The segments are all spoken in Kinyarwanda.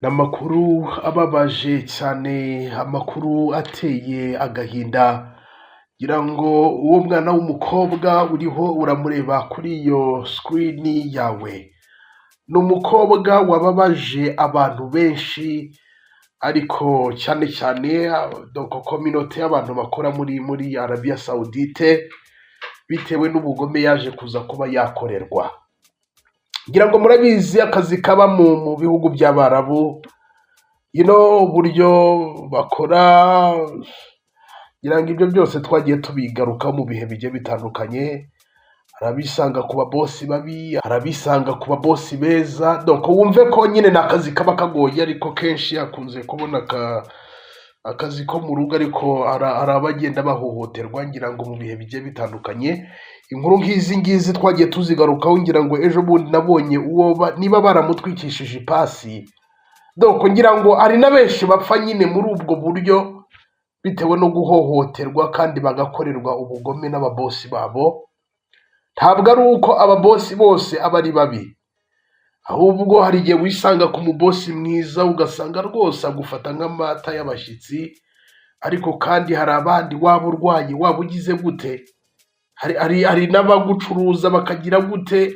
N'amakuru ababaje cyane, amakuru ateye agahinda, ngira ngo uwo mwana w'umukobwa uriho uramureba kuri iyo sikirini yawe, ni umukobwa wababaje abantu benshi, ariko cyane cyane kominote y'abantu bakora muri Arabia Saudite, bitewe n'ubugome yaje kuza kuba yakorerwa. Ngira ngo murabizi akazi kaba mu bihugu by'Abarabu, uburyo bakora, ngira ngo ibyo byose twagiye tubigarukaho mu bihe bigiye bitandukanye. Hari abisanga ku babosi babi, hari abisanga ku babosi beza, donc wumve ko nyine ni akazi kaba kagoye, ariko kenshi akunze kubona akazi ko mu rugo, ariko hari abagenda bahohoterwa, ngira ngo mu bihe bigiye bitandukanye. Inkuru nk'izi ngizi twagiye tuzigarukaho, ngira ngo ejo bundi nabonye niba baramutwikishije ipasi, donc ngira ngo hari na benshi bapfa nyine muri ubwo buryo, bitewe no guhohoterwa kandi bagakorerwa ubugome n'ababosi babo. Ntabwo ari uko ababosi bose aba ari babi, ahubwo hari igihe wisanga ku mubosi mwiza ugasanga rwose agufata nk'amata y'abashyitsi, ariko kandi hari abandi waba urwaye waba ugize gute, hari n'abagucuruza bakagira gute,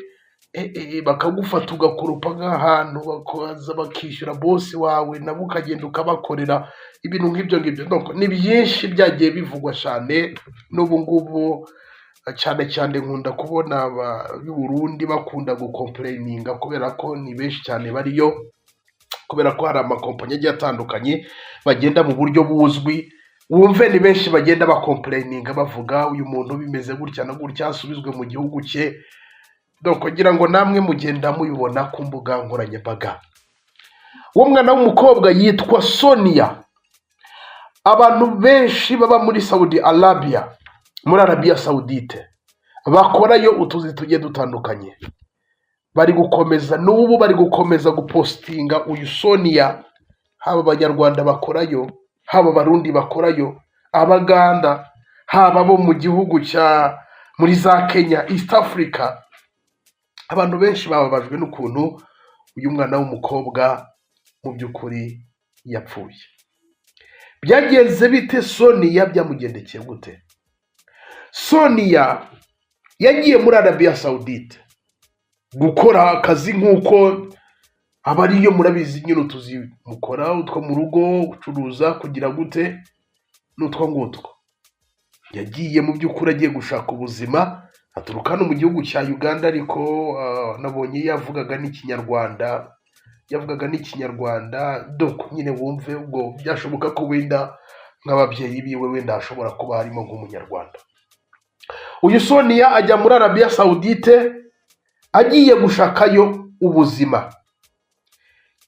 bakagufata ugakoropa nk'ahantu, bakaza bakishyura bosi wawe, nabo ukagenda ukabakorera ibintu nk'ibyo ngibyo. Donc ni byinshi byagiye bivugwa cyane n'ubu ngubu, cyane cyane nkunda kubona ab'i Burundi bakunda gukomplayininga, kubera ko ni benshi cyane bariyo, kubera ko hari amakompanyi agiye atandukanye bagenda mu buryo buzwi. Wumve ni benshi bagenda bakomplayininga bavuga uyu muntu bimeze gutya na gutya, asubizwe mu gihugu cye. Donc kugira ngo namwe mugenda mubibona ku mbuga nkoranyambaga. Uwo mwana w'umukobwa yitwa Sonia. Abantu benshi baba muri Saudi Arabia, muri Arabia Saudite, bakorayo utuzi tugiye dutandukanye, bari gukomeza gupostinga uyu Sonia. Haba abanyarwanda bakorayo, haba abarundi bakorayo, abaganda, haba bo mu gihugu muri za Kenya, East Africa. Abantu benshi bababajwe n'ukuntu uyu mwana w'umukobwa mu by'ukuri yapfuye. Byagenze bite? Sonia byamugendekeye gute? Sonia yagiye muri Arabia Saudite gukora akazi nk'uko abariyo murabizi nyine, utuzi mukora utwo mu rugo, gucuruza, kugira gute, n'utwo ngutwo. Yagiye mu by'ukuri agiye gushaka ubuzima, aturuka hano mu gihugu cya Uganda, ariko nabonye yavugaga n'ikinyarwanda, donc nyine wumve ubwo byashoboka ko wenda nk'ababyeyi biwe wenda hashobora kuba harimo nk'umunyarwanda. Uyu Sonia ajya muri Arabia Saudite agiye gushakayo ubuzima.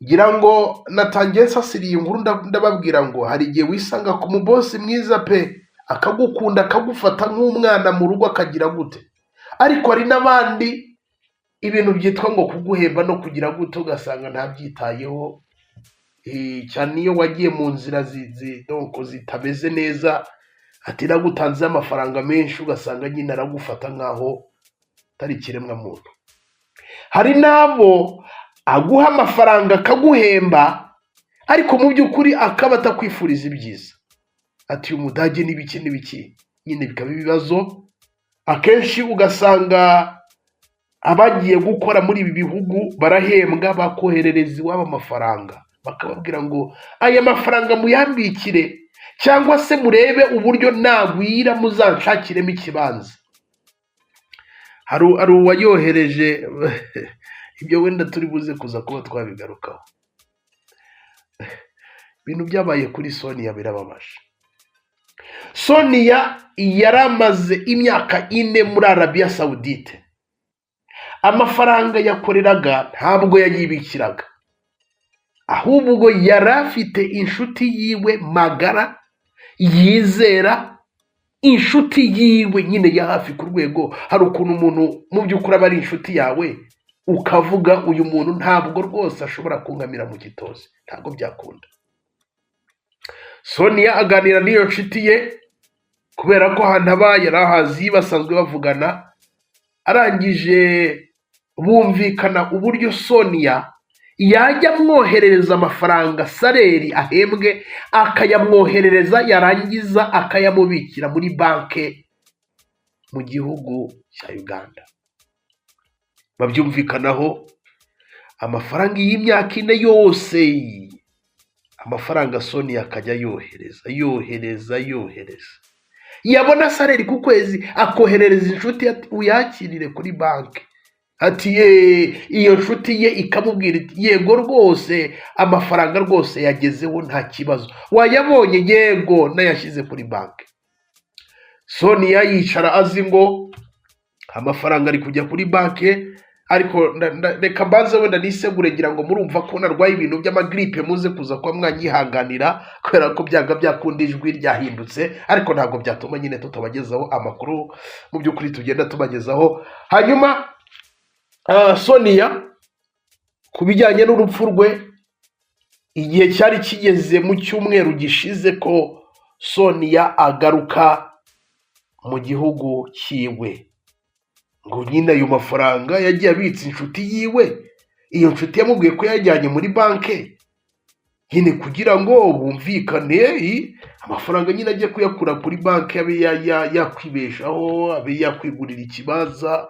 Ngira ngo natangiye nsasiriye inkuru ndababwira ngo hari igihe wisanga ku mubosi mwiza pe, akagukunda, akagufata nk'umwana mu rugo, akagira gute, ariko hari n'abandi ibintu byitwa ngo kuguhemba no kugira gute, ugasanga ntabyitayeho, cyane iyo wagiye mu nzira zitameze neza, ati nagutanze amafaranga menshi, ugasanga nyine aragufata nk'aho atari ikiremwa muntu. Hari n'abo aguha amafaranga akaguhemba, ariko mu by'ukuri akaba atakwifuriza ibyiza, ati uyu mudage n'ibiki, nyine bikaba ibibazo. Akenshi ugasanga abagiye gukora muri ibi bihugu barahembwa, bakoherereza iwabo amafaranga, bakababwira ngo aya mafaranga muyambikire, cyangwa se murebe uburyo nagwira muzanshakiremo ikibanza. Hari uwayohereje ibyo wenda turi buze kuza kuba twabigarukaho. Ibintu byabaye kuri Sonia birababaje. Sonia yaramaze imyaka 4 muri Arabia Saudite. Amafaranga yakoreraga ntabwo yayibikiraga, ahubwo yari afite inshuti yiwe magara yizera, inshuti yiwe nyine ya hafi ku rwego. Hari ukuntu umuntu mu by'ukuri aba ari inshuti yawe, ukavuga uyu muntu ntabwo rwose ashobora kungamira mu gitozi, ntabwo byakunda. Sonia aganira n'iyo nshuti ye, kubera ko ahantu aba yari ahazi, basanzwe bavugana. Arangije bumvikana uburyo Sonia yajya amwoherereza amafaranga saleri ahembwe akayamwoherereza, yarangiza akayamubikira muri banki mu gihugu cya Uganda. Babyumvikanaho amafaranga y'imyaka 4 yose, amafaranga Sonia akajya yohereza, yabona saleri ku kwezi akoherereza inshuti ati uyakirire kuri banki, ati iyo nshuti ye ikamubwira iti yego rwose amafaranga rwose yagezeho nta kibazo, wayabonye yego nayashyize kuri banki. Sonia yicara azi ngo amafaranga ari kujya kuri banki, ariko reka mbanze wenda nisegure ngira ngo murumva ko narwaye ibintu by'amagripe, muze kuza kwa mwanyihanganira kubera ko byaga byakunda ijwi ryahindutse, ariko ntabwo byatuma nyine tutabagezaho amakuru mu by'ukuri tugenda tubagezaho. Hanyuma Sonia ku bijyanye n'urupfu rwe, igihe cyari kigeze mu cyumweru gishize ko Sonia agaruka mu gihugu cyiwe, ngo nyine ayo mafaranga yagiye abitsa inshuti yiwe, iyo nshuti yamubwiye ko yajyanye muri banki nyine kugira ngo bumvikane amafaranga nyine ajye kuyakura kuri banki, abe yakwibeshaho, abe yakwigurira ikibanza,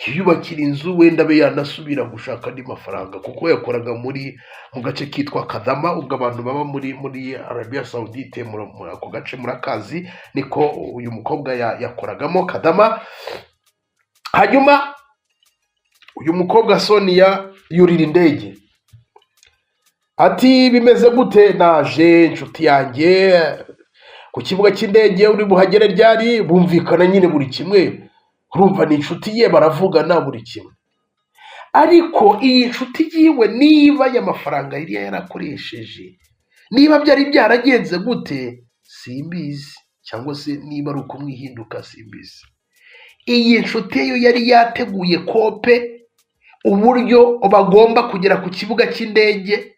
yiyubakira inzu, wenda abe yanasubira gushaka andi mafaranga, kuko yakoraga mu gace kitwa Kadama. Ubwo abantu baba muri Arabia Saudite muri ako gace murakazi, niko uyu mukobwa yakoragamo Kadama. Hanyuma uyu mukobwa Sonia yurira indege, ati bimeze gute? Naje inshuti yanjye ku kibuga cy'indege, uri buhagere ryari? Bumvikana nyine buri kimwe, urumva ni inshuti ye, baravugana buri kimwe. Ariko iyi nshuti yiwe niba aya mafaranga yari yarakoresheje, niba byari byaragenze gute simbizi, cyangwa se niba ari ukumwihinduka simbizi. Iyi nshuti yo yari yateguye kope uburyo bagomba kugera ku kibuga cy'indege,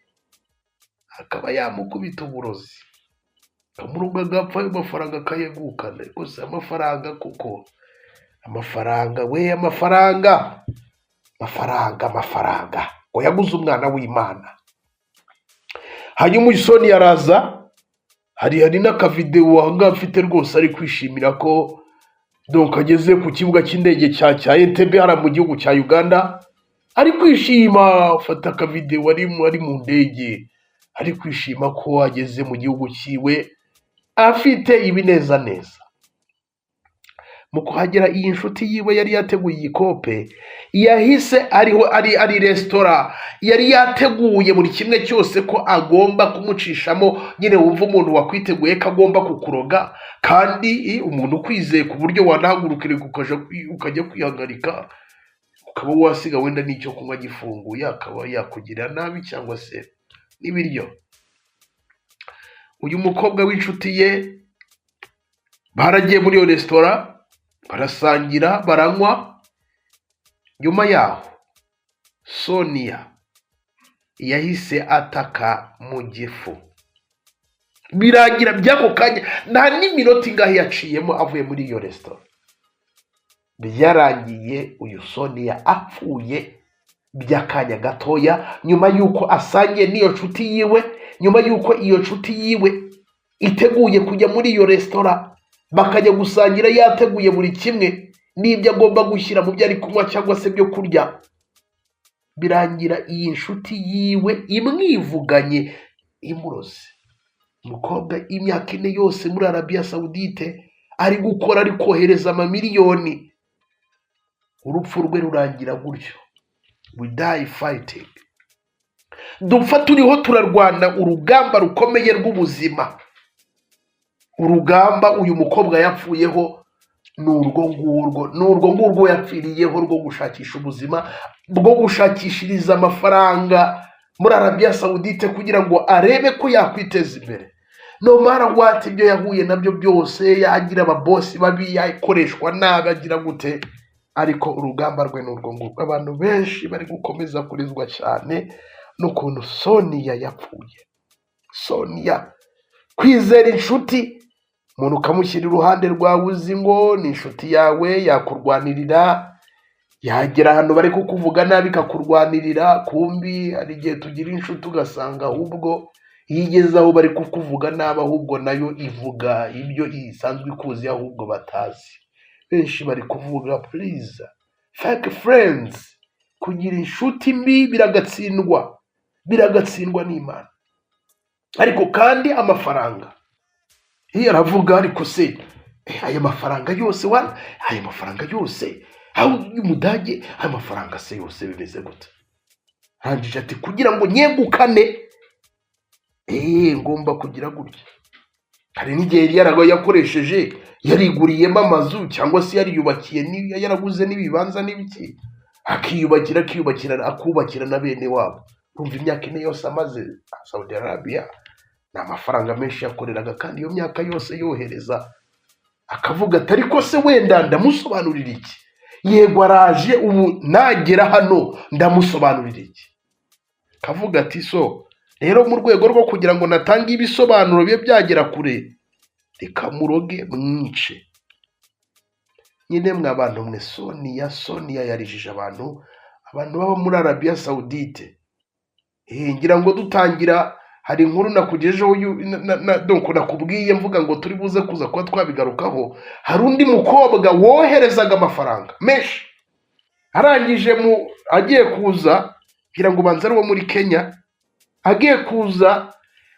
akaba yamukubita uburozi, amuruga agapfa, ayo mafaranga akayegukana. Gusa amafaranga, kuko amafaranga we, amafaranga ngo yaguze umwana w'Imana. Hanyuma Sonia araza, hari n'akavideo ahangaha afite rwose ari kwishimira ko donc ageze ku kibuga cy'indege cya Entebbe hara mu gihugu cya Uganda, ari kwishima, afata akavideo ari mu ndege, ari kwishima ko ageze mu gihugu cyiwe afite ibinezaneza. Mu kuhagera iyi nshuti yiwe yari yateguye ikope, yahise ari restaurant, yari yateguye buri kimwe cyose ko agomba kumucishamo. Nyine wumva umuntu wakwiteguye ko agomba kukuroga, kandi umuntu ukwizeye ku buryo wanahagurukira ukajya kwihagarika, ukaba wasiga wenda n'icyo kunywa gifunguye, akaba yakugira nabi cyangwa se n'ibiryo. Uyu mukobwa w'inshuti ye baragiye muri iyo restaurant, barasangira, baranywa. Nyuma yaho Sonia yahise ataka mu gifu, birangira byako kanya, nta n'iminota ingahe yaciyemo avuye muri iyo restaurant, byarangiye uyu Sonia apfuye by'akanya gatoya, nyuma yuko asangiye n'iyo nshuti yiwe, nyuma yuko iyo nshuti yiwe iteguye kujya muri iyo restaurant, bakajya gusangira, yateguye buri kimwe n'ibyo agomba gushyira mu byo ari kunywa cyangwa se byo kurya. Birangira iyi nshuti yiwe imwivuganye, imuroze. Umukobwa imyaka 4 yose muri Arabia Saudite ari gukora, ari kohereza amamiliyoni, urupfu rwe rurangira gutyo. We die fighting. Dupfa turiho turarwana urugamba rukomeye rw'ubuzima. Urugamba uyu mukobwa yapfuyeho n'urwo ngurwo yapfiriyeho rwo gushakisha ubuzima, bwo gushakishiriza amafaranga muri Arabia Saudite kugira ngo arebe ko yakwiteza imbere. No matter what, ibyo yahuye nabyo byose, yagira ababosi babi, yakoreshwa nabi, agira gute, ariko urugamba rwe n'urwo ngurwo. Abantu benshi bari gukomeza kurizwa cyane n'ukuntu Sonia yapfuye. Sonia, kwizera inshuti, umuntu ukamushyira iruhande rwawe uzi ngo ni inshuti yawe, yakurwanirira, yagera ahantu bari kukuvuga nabi kakurwanirira, kumbi hari igihe tugira inshuti ugasanga ahubwo iyo igeze aho bari kukuvuga nabi ahubwo nayo ivuga ibyo isanzwe ikuzi ahubwo batazi. Benshi bari kuvuga please fake friends. Kugira inshuti mbi biragatsindwa n'Imana. Ariko kandi amafaranga iyo aravuga ariko se aya mafaranga yose aya mafaranga yose aho umudage aya mafaranga se yose bimeze gute? Hanjije ati kugira ngo nyegukane ngomba kugira gutya. Hari n'igihe yakoresheje yariguriyemo amazu cyangwa se yariyubakiye yaraguze n'ibibanza n'ibiki akubakira na bene wabo. Kumva imyaka ine yose amaze Saudi Arabia ni amafaranga menshi yakoreraga, kandi iyo myaka yose yohereza akavuga ati ariko se wenda ndamusobanurira iki? Yego araje ubu nagera hano ndamusobanurira iki? Kavuga ati so rero mu rwego rwo kugira ngo natange ibisobanuro bye byagera kure, reka muroge mwice. Nyine mwe abantu mwe, Sonia yarijije abantu baba muri Arabia Saudite. Ngira ngo dutangira hari inkuru nakugejeho nakubwiye mvuga ngo turi buze kuza kuba twabigarukaho. Hari undi mukobwa woherezaga amafaranga menshi, arangije agiye kuza ngira ngo banza ari wo muri Kenya. Agiye kuza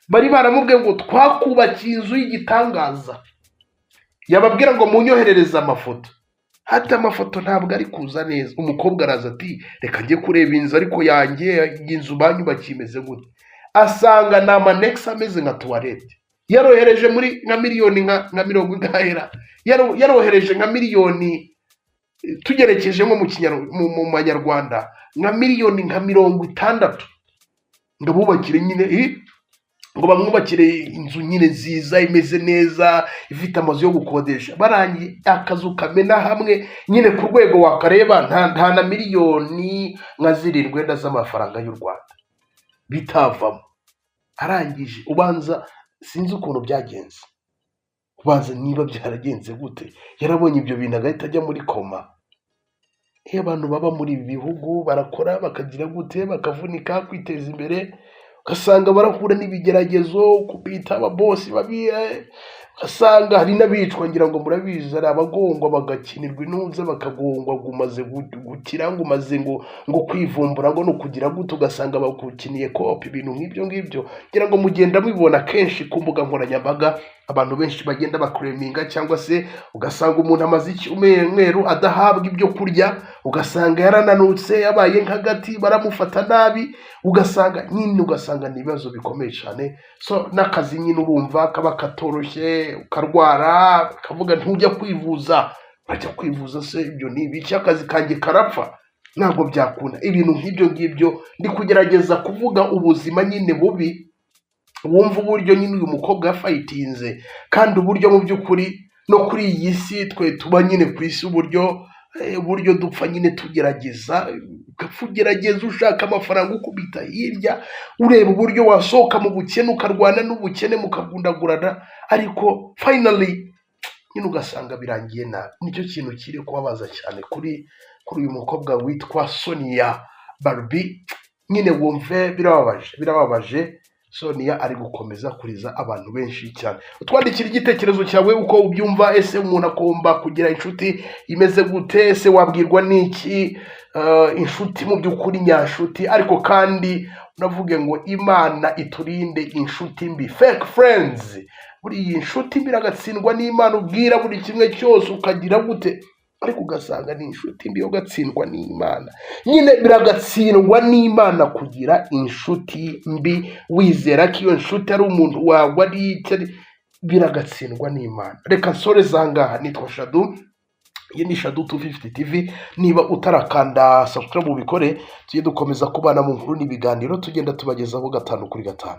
bari baramubwiye ngo twakubakiye inzu y'igitangaza, yababwira ngo munyoherereze amafoto. Hata amafoto ntabwo ari kuza neza. Umukobwa araza ati reka njye kureba inzu ariko yanjye inzu banyubakiye imeze gute. Asanga ni amanex ameze nka tuwarete. Yarohereje muri nka miliyoni nka 50 yarohereje nka miliyoni tugerekeje nko mu manyarwanda nka miliyoni nka 60 ngo bubakire nyine ngo bamwubakire inzu nyine nziza imeze neza ifite amazu yo gukodesha. Barangiye akazu kamena hamwe nyine ku rwego wakareba nta na miliyoni nka 7 z'amafaranga y'u Rwanda bitavamo. Arangije ubanza sinzi ukuntu byagenze, ubanza niba byaragenze gute, yarabonye ibyo bintu agahita ajya muri koma. Abantu baba muri ibi bihugu barakora bakagira gute bakavunika kwiteza imbere, ugasanga barahura n'ibigeragezo kubita ababosi babi, ugasanga hari n'abicwa. Ngira ngo murabizi ari abagongwa bagakinirwa intuza bakagongwa gumaze gukira ngo umaze ngo kwivumbura ngo no kugira gute, ugasanga bakukiniye kopi ibintu nk'ibyo. Ngira ngo mugenda mubibona kenshi ku mbuga nkoranyambaga, abantu benshi bagenda bakreminga cyangwa se ugasanga umuntu amaze icyumweru adahabwa ibyo kurya, ugasanga yarananutse yabaye nk'agati baramufata nabi, ugasanga ni ibibazo bikomeye cyane. So n'akazi nyine urumva kaba katoroshye, ukarwara ukavuga ntujya kwivuza, bajya kwivuza se ibyo ni ibiki, akazi kanjye karapfa, ntabwo byakunda. Ibintu nk'ibyo ndi kugerageza kuvuga ubuzima nyine bubi, wumva uburyo nyine uyu mukobwa yafayitinze, kandi uburyo mu by'ukuri no kuri iyi si twe tuba nyine ku isi uburyo dupfa nyine tugerageza ushaka amafaranga ukubita hirya, ureba uburyo wasohoka mu bukene ukarwana n'ubukene mukagundagurana, ariko finally nyine ugasanga birangiye nabi. Nicyo kintu kiri kubabaza cyane kuri uyu mukobwa witwa Sonia Barbie. Nyine wumve birababaje. Sonia ari gukomeza kuriza abantu benshi cyane. Utwandikira igitekerezo cyawe uko ubyumva. Ese umuntu agomba kugira inshuti imeze gute? Ese wabwirwa n'iki inshuti mu by'ukuri nyashuti? Ariko kandi unavuge ngo Imana iturinde inshuti mbi, fake friends. Buri iyi inshuti biragatsindwa n'Imana, ubwira buri kimwe cyose ukagira gute, ariko ugasanga ni inshuti mbi ugatsindwa n'Imana. Nyine biragatsindwa n'Imana kugira inshuti mbi wizera ko iyo inshuti ari umuntu wawe biragatsindwa n'Imana. Reka nsore zangaha. Nitwa Shadu, iyi ni Shadu 250 TV. Niba utarakanda subscribe ubikore, tujye dukomeza kubana mu nkuru n'ibiganiro tugenda tubagezaho 5 kuri 5.